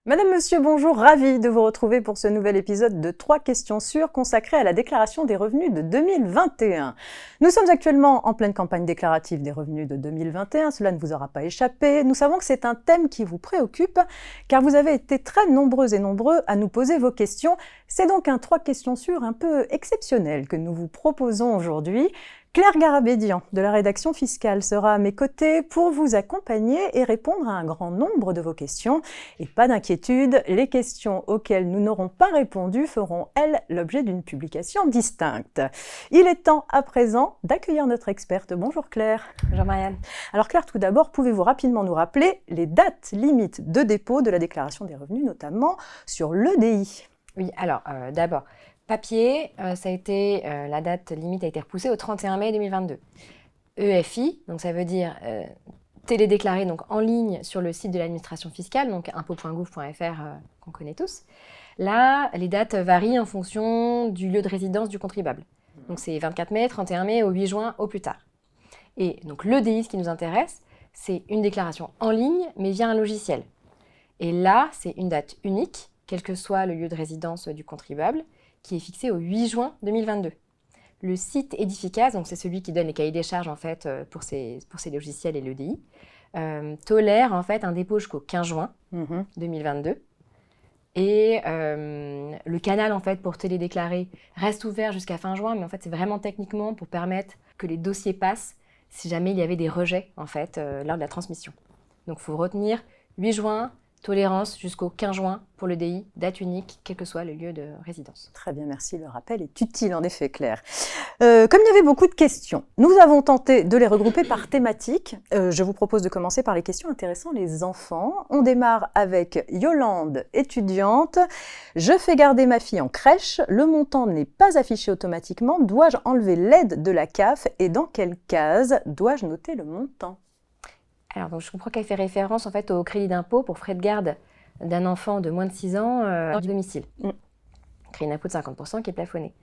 Madame, Monsieur, bonjour, ravie de vous retrouver pour ce nouvel épisode de 3 questions sûres consacré à la déclaration des revenus de 2021. Nous sommes actuellement en pleine campagne déclarative des revenus de 2021, cela ne vous aura pas échappé. Nous savons que c'est un thème qui vous préoccupe car vous avez été très nombreuses et nombreux à nous poser vos questions. C'est donc un 3 questions sûres un peu exceptionnel que nous vous proposons aujourd'hui. Claire Garabédian de la rédaction fiscale sera à mes côtés pour vous accompagner et répondre à un grand nombre de vos questions. Et pas d'inquiétude, les questions auxquelles nous n'aurons pas répondu feront, elles, l'objet d'une publication distincte. Il est temps à présent d'accueillir notre experte. Bonjour Claire. Bonjour Marianne. Alors Claire, tout d'abord, pouvez-vous rapidement nous rappeler les dates limites de dépôt de la déclaration des revenus, notamment sur l'EDI? Oui, alors d'abord, papier, la date limite a été repoussée au 31 mai 2022. EFI, donc ça veut dire télédéclaré donc en ligne sur le site de l'administration fiscale, donc impôts.gouv.fr qu'on connaît tous. Là, les dates varient en fonction du lieu de résidence du contribuable. Donc c'est 24 mai, 31 mai, au 8 juin, au plus tard. Et donc l'EDI, ce qui nous intéresse, c'est une déclaration en ligne, mais via un logiciel. Et là, c'est une date unique, quel que soit le lieu de résidence du contribuable, qui est fixée au 8 juin 2022. Le site Edificas, donc c'est celui qui donne les cahiers des charges en fait, pour ces logiciels et l'EDI, tolère en fait un dépôt jusqu'au 15 juin 2022. Et le canal en fait, pour télédéclarer reste ouvert jusqu'à fin juin, mais en fait, c'est vraiment techniquement pour permettre que les dossiers passent si jamais il y avait des rejets en fait, lors de la transmission. Donc il faut retenir 8 juin, tolérance jusqu'au 15 juin pour le DI, date unique, quel que soit le lieu de résidence. Très bien, merci. Le rappel est utile, en effet, Claire. Comme il y avait beaucoup de questions, nous avons tenté de les regrouper par thématique. Je vous propose de commencer par les questions intéressant les enfants. On démarre avec Yolande, étudiante. Je fais garder ma fille en crèche. Le montant n'est pas affiché automatiquement. Dois-je enlever l'aide de la CAF et dans quelle case dois-je noter le montant ? Alors, donc, je comprends qu'elle fait référence en fait, au crédit d'impôt pour frais de garde d'un enfant de moins de 6 ans hors du domicile. Crédit d'impôt de 50% qui est plafonné.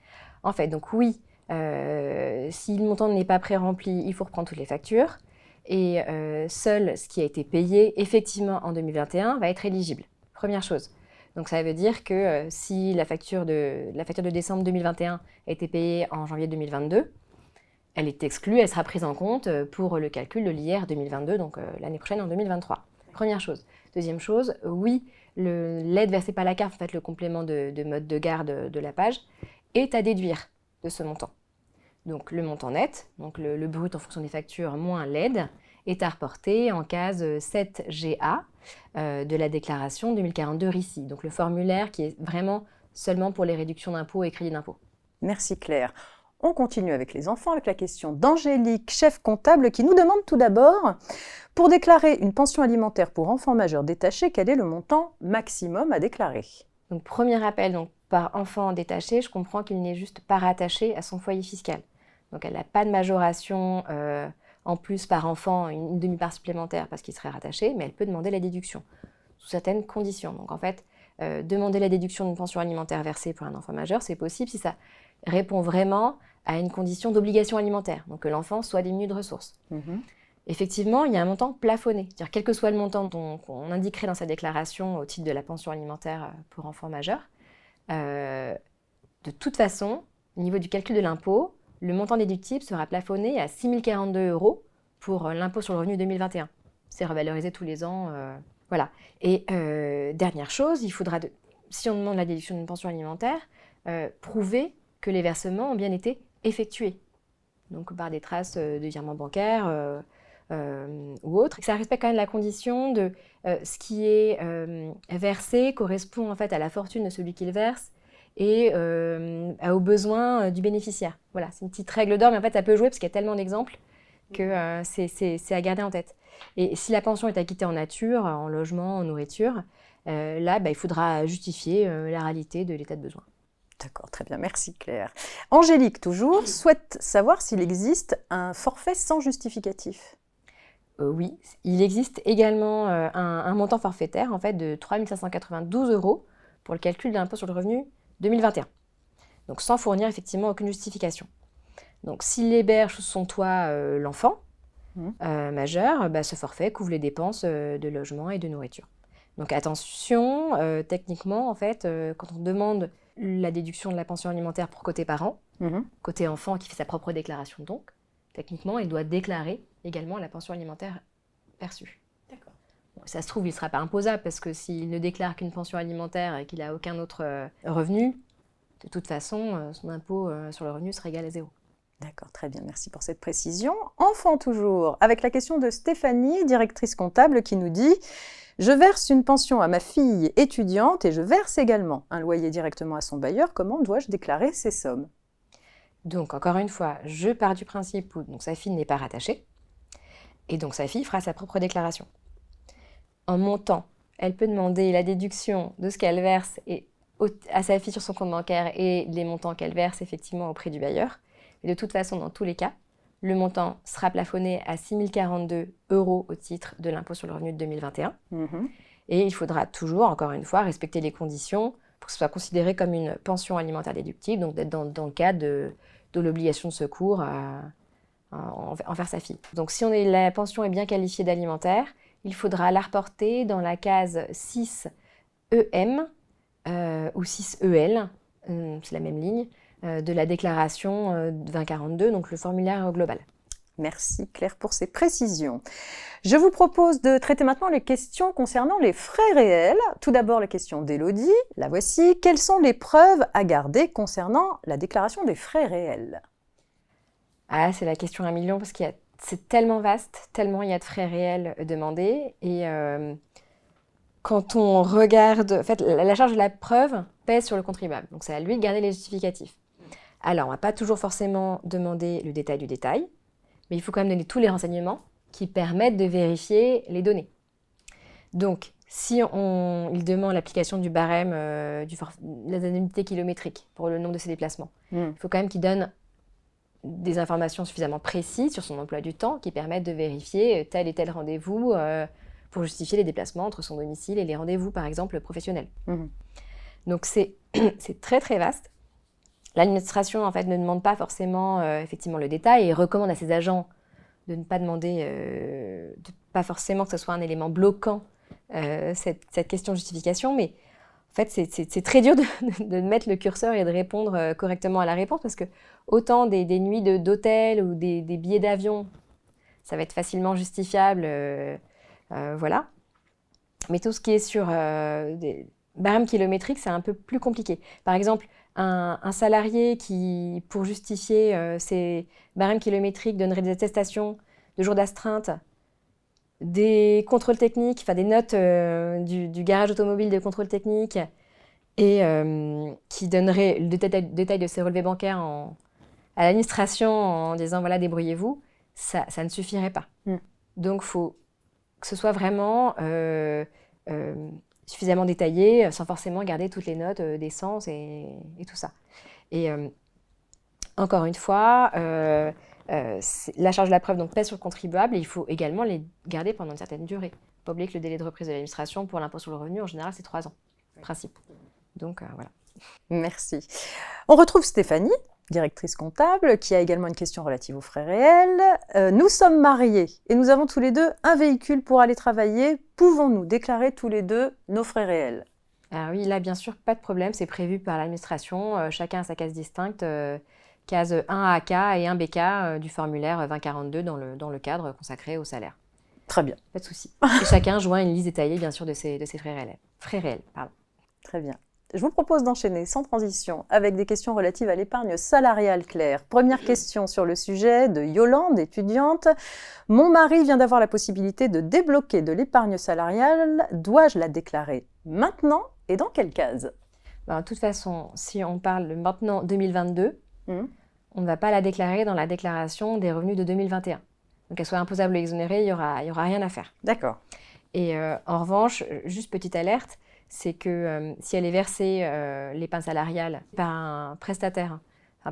En fait, donc oui, si le montant n'est pas pré-rempli, il faut reprendre toutes les factures. Et seul ce qui a été payé effectivement en 2021 va être éligible. Première chose. Donc ça veut dire que si la facture de décembre 2021 a été payée en janvier 2022, elle est exclue, elle sera prise en compte pour le calcul de l'IR 2022, donc l'année prochaine en 2023. Première chose. Deuxième chose, oui, l'aide versée par la CAF, en fait, le complément de mode de garde de la page, est à déduire de ce montant. Donc le montant net, donc le brut en fonction des factures moins l'aide, est à reporter en case 7GA de la déclaration 2042 RICI, donc le formulaire qui est vraiment seulement pour les réductions d'impôts et crédits d'impôt. Merci Claire. On continue avec les enfants, avec la question d'Angélique, chef comptable, qui nous demande tout d'abord, pour déclarer une pension alimentaire pour enfants majeurs détachés, quel est le montant maximum à déclarer ? Donc, premier rappel, donc, par enfant détaché, je comprends qu'il n'est juste pas rattaché à son foyer fiscal. Donc, elle n'a pas de majoration en plus par enfant, une demi-part supplémentaire parce qu'il serait rattaché, mais elle peut demander la déduction, sous certaines conditions. Donc, en fait, demander la déduction d'une pension alimentaire versée pour un enfant majeur, c'est possible si ça répond vraiment à une condition d'obligation alimentaire, donc que l'enfant soit diminué de ressources. Effectivement, il y a un montant plafonné, c'est-à-dire quel que soit le montant qu'on indiquerait dans sa déclaration au titre de la pension alimentaire pour enfants majeurs, de toute façon, au niveau du calcul de l'impôt, le montant déductible sera plafonné à 6 042 € pour l'impôt sur le revenu 2021. C'est revalorisé tous les ans, voilà. Et dernière chose, il faudra, si on demande la déduction d'une pension alimentaire, prouver que les versements ont bien été effectués, donc par des traces de virements bancaires ou autres. Ça respecte quand même la condition de ce qui est versé correspond en fait à la fortune de celui qui le verse et aux besoins du bénéficiaire. Voilà, c'est une petite règle d'or, mais en fait ça peut jouer parce qu'il y a tellement d'exemples que c'est à garder en tête. Et si la pension est acquittée en nature, en logement, en nourriture, là il faudra justifier la réalité de l'état de besoin. D'accord, très bien, merci Claire. Angélique, toujours, souhaite savoir s'il existe un forfait sans justificatif. Oui, il existe également un montant forfaitaire en fait, de 3 592 € pour le calcul de l'impôt sur le revenu 2021. Donc sans fournir effectivement aucune justification. Donc s'il héberge sous son toit l'enfant majeur, ce forfait couvre les dépenses de logement et de nourriture. Donc attention, techniquement, en fait, quand on demande la déduction de la pension alimentaire pour côté parent, côté enfant qui fait sa propre déclaration donc, techniquement, il doit déclarer également la pension alimentaire perçue. D'accord. Bon, ça se trouve, il ne sera pas imposable parce que s'il ne déclare qu'une pension alimentaire et qu'il n'a aucun autre revenu, de toute façon, son impôt sur le revenu sera égal à 0. D'accord, très bien, merci pour cette précision. Enfant toujours, avec la question de Stéphanie, directrice comptable, qui nous dit « Je verse une pension à ma fille étudiante et je verse également un loyer directement à son bailleur. Comment dois-je déclarer ces sommes ?» Donc, encore une fois, je pars du principe où donc, sa fille n'est pas rattachée et donc sa fille fera sa propre déclaration. En montant, elle peut demander la déduction de ce qu'elle verse à sa fille sur son compte bancaire et les montants qu'elle verse effectivement auprès du bailleur. Et de toute façon, dans tous les cas, le montant sera plafonné à 6 042 € au titre de l'impôt sur le revenu de 2021. Et il faudra toujours, encore une fois, respecter les conditions pour que ce soit considéré comme une pension alimentaire déductible, donc d'être dans le cadre de l'obligation de secours envers sa fille. Donc si la pension est bien qualifiée d'alimentaire, il faudra la reporter dans la case 6EM ou 6EL, c'est la même ligne, de la déclaration 2042, donc le formulaire global. Merci Claire pour ces précisions. Je vous propose de traiter maintenant les questions concernant les frais réels. Tout d'abord la question d'Élodie, la voici. Quelles sont les preuves à garder concernant la déclaration des frais réels ? Ah, c'est la question à 1 million parce c'est tellement vaste, tellement il y a de frais réels demandés. Et quand on regarde, en fait, la charge de la preuve pèse sur le contribuable. Donc c'est à lui de garder les justificatifs. Alors, on ne va pas toujours forcément demander le détail du détail, mais il faut quand même donner tous les renseignements qui permettent de vérifier les données. Donc, si il demande l'application du barème des indemnités kilométriques pour le nombre de ses déplacements, il faut quand même qu'il donne des informations suffisamment précises sur son emploi du temps qui permettent de vérifier tel et tel rendez-vous pour justifier les déplacements entre son domicile et les rendez-vous, par exemple, professionnels. Donc, c'est très, très vaste. L'administration, en fait, ne demande pas forcément effectivement le détail et recommande à ses agents de ne pas demander, pas forcément que ce soit un élément bloquant, cette question de justification, mais en fait, c'est très dur de mettre le curseur et de répondre correctement à la réponse parce que autant des nuits d'hôtel ou des billets d'avion, ça va être facilement justifiable, voilà. Mais tout ce qui est sur des barèmes kilométriques, c'est un peu plus compliqué. Par exemple, un salarié qui, pour justifier ses barèmes kilométriques, donnerait des attestations de jours d'astreinte, des contrôles techniques, enfin des notes du garage automobile de contrôle technique, et qui donnerait le détail de ses relevés bancaires à l'administration en disant voilà, débrouillez-vous, ça ne suffirait pas. Donc il faut que ce soit vraiment suffisamment détaillé, sans forcément garder toutes les notes d'essence et tout ça. Et encore une fois, la charge de la preuve donc, pèse sur le contribuable et il faut également les garder pendant une certaine durée. Il ne faut pas oublier que le délai de reprise de l'administration pour l'impôt sur le revenu, en général, c'est 3 ans, principe. Donc, voilà. Merci. On retrouve Stéphanie, directrice comptable, qui a également une question relative aux frais réels. Nous sommes mariés et nous avons tous les deux un véhicule pour aller travailler. Pouvons-nous déclarer tous les deux nos frais réels ? Alors oui, là, bien sûr, pas de problème. C'est prévu par l'administration. Chacun a sa case distincte. Case 1 AK et 1 BK du formulaire 2042 dans le cadre consacré au salaire. Très bien. Pas de souci. Et chacun joint une liste détaillée, bien sûr, de ses frais réels. Frais réels, pardon. Très bien. Je vous propose d'enchaîner sans transition avec des questions relatives à l'épargne salariale, Claire. Première question sur le sujet de Yolande, étudiante. Mon mari vient d'avoir la possibilité de débloquer de l'épargne salariale. Dois-je la déclarer maintenant et dans quelle case ? De toute façon, si on parle de maintenant 2022, on ne va pas la déclarer dans la déclaration des revenus de 2021. Donc qu'elle soit imposable ou exonérée, il y aura rien à faire. D'accord. Et en revanche, juste petite alerte, c'est que si elle est versée, l'épargne salariale, par un prestataire,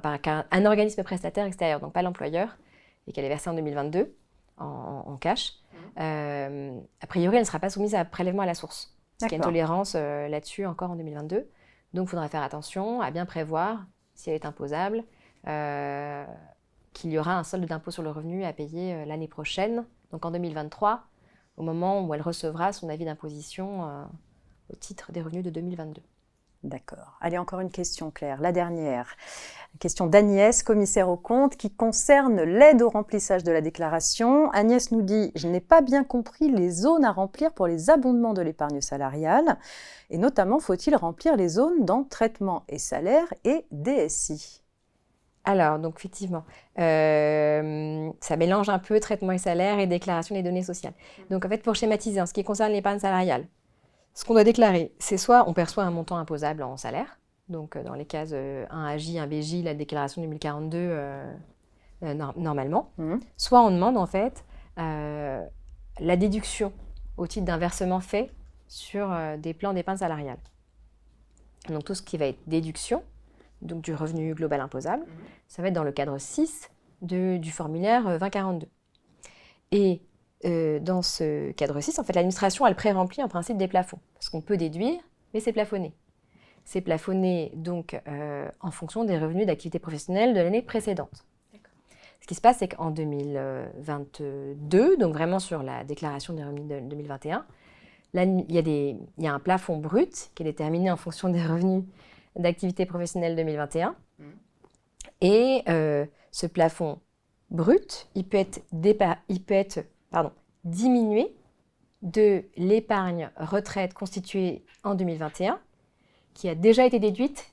par un organisme prestataire extérieur, donc pas l'employeur, et qu'elle est versée en 2022 en cash, a priori, elle ne sera pas soumise à prélèvement à la source. Parce qu'il y a une tolérance là-dessus encore en 2022. Donc, il faudra faire attention à bien prévoir, si elle est imposable, qu'il y aura un solde d'impôt sur le revenu à payer l'année prochaine, donc en 2023, au moment où elle recevra son avis d'imposition au titre des revenus de 2022. D'accord. Allez, encore une question, Claire, la dernière. Question d'Agnès, commissaire aux comptes, qui concerne l'aide au remplissage de la déclaration. Agnès nous dit « Je n'ai pas bien compris les zones à remplir pour les abondements de l'épargne salariale. Et notamment, faut-il remplir les zones dans traitement et salaire et DSI ?» Alors, donc effectivement, ça mélange un peu traitement et salaire et déclaration des données sociales. Donc en fait, pour schématiser, en ce qui concerne l'épargne salariale, ce qu'on doit déclarer, c'est soit on perçoit un montant imposable en salaire, donc dans les cases 1AJ, 1BJ, la déclaration 2042 normalement, soit on demande en fait la déduction au titre d'un versement fait sur des plans d'épargne salariale. Donc tout ce qui va être déduction, donc du revenu global imposable, ça va être dans le cadre 6 du formulaire 2042. Et dans ce cadre 6, en fait, l'administration, elle pré-remplit en principe des plafonds, parce qu'on peut déduire, mais c'est plafonné. C'est plafonné donc en fonction des revenus d'activité professionnelle de l'année précédente. Ce qui se passe, c'est qu'en 2022, donc vraiment sur la déclaration des revenus de 2021, il y a un plafond brut qui est déterminé en fonction des revenus d'activité professionnelle 2021. Et ce plafond brut, il peut être diminué de l'épargne retraite constituée en 2021, qui a déjà été déduite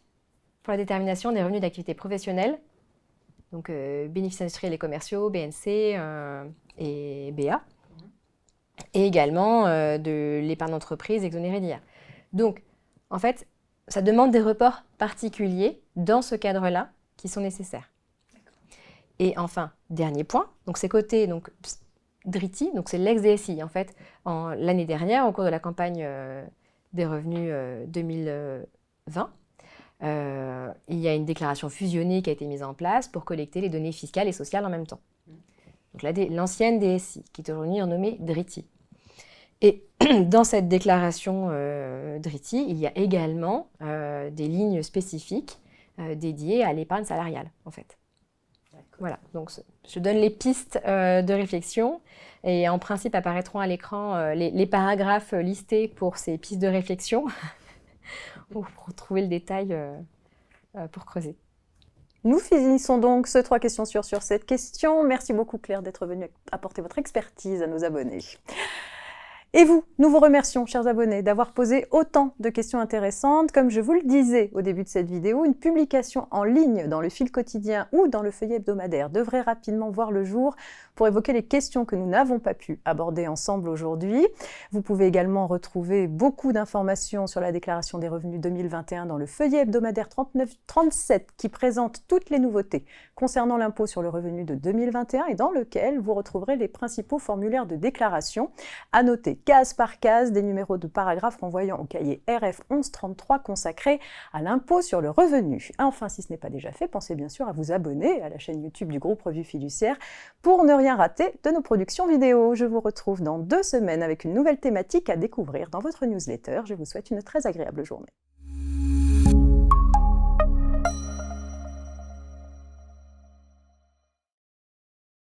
pour la détermination des revenus d'activité professionnelle, donc bénéfices industriels et commerciaux, BNC et BA, et également de l'épargne d'entreprise exonérée d'IR. Donc, en fait, ça demande des reports particuliers dans ce cadre-là qui sont nécessaires. Et enfin, dernier point, donc c'est côté donc, DRITI, donc c'est l'ex-DSI. En fait, l'année dernière, au cours de la campagne des revenus 2020, il y a une déclaration fusionnée qui a été mise en place pour collecter les données fiscales et sociales en même temps. Donc l'ancienne DSI, qui est aujourd'hui renommée DRITI. Et dans cette déclaration DRITI, il y a également des lignes spécifiques dédiées à l'épargne salariale, en fait. Voilà, donc je donne les pistes de réflexion et en principe apparaîtront à l'écran les paragraphes listés pour ces pistes de réflexion pour trouver le détail pour creuser. Nous finissons donc ce 3 questions sur cette question. Merci beaucoup Claire d'être venue apporter votre expertise à nos abonnés. Et vous, nous vous remercions, chers abonnés, d'avoir posé autant de questions intéressantes. Comme je vous le disais au début de cette vidéo, une publication en ligne dans le fil quotidien ou dans le feuillet hebdomadaire devrait rapidement voir le jour pour évoquer les questions que nous n'avons pas pu aborder ensemble aujourd'hui. Vous pouvez également retrouver beaucoup d'informations sur la déclaration des revenus 2021 dans le feuillet hebdomadaire 39-37 qui présente toutes les nouveautés concernant l'impôt sur le revenu de 2021 et dans lequel vous retrouverez les principaux formulaires de déclaration. À noter case par case des numéros de paragraphes renvoyant au cahier RF 1133 consacré à l'impôt sur le revenu. Enfin, si ce n'est pas déjà fait, pensez bien sûr à vous abonner à la chaîne YouTube du groupe Revue Fiduciaire pour ne rien rater de nos productions vidéo. Je vous retrouve dans 2 semaines avec une nouvelle thématique à découvrir dans votre newsletter. Je vous souhaite une très agréable journée.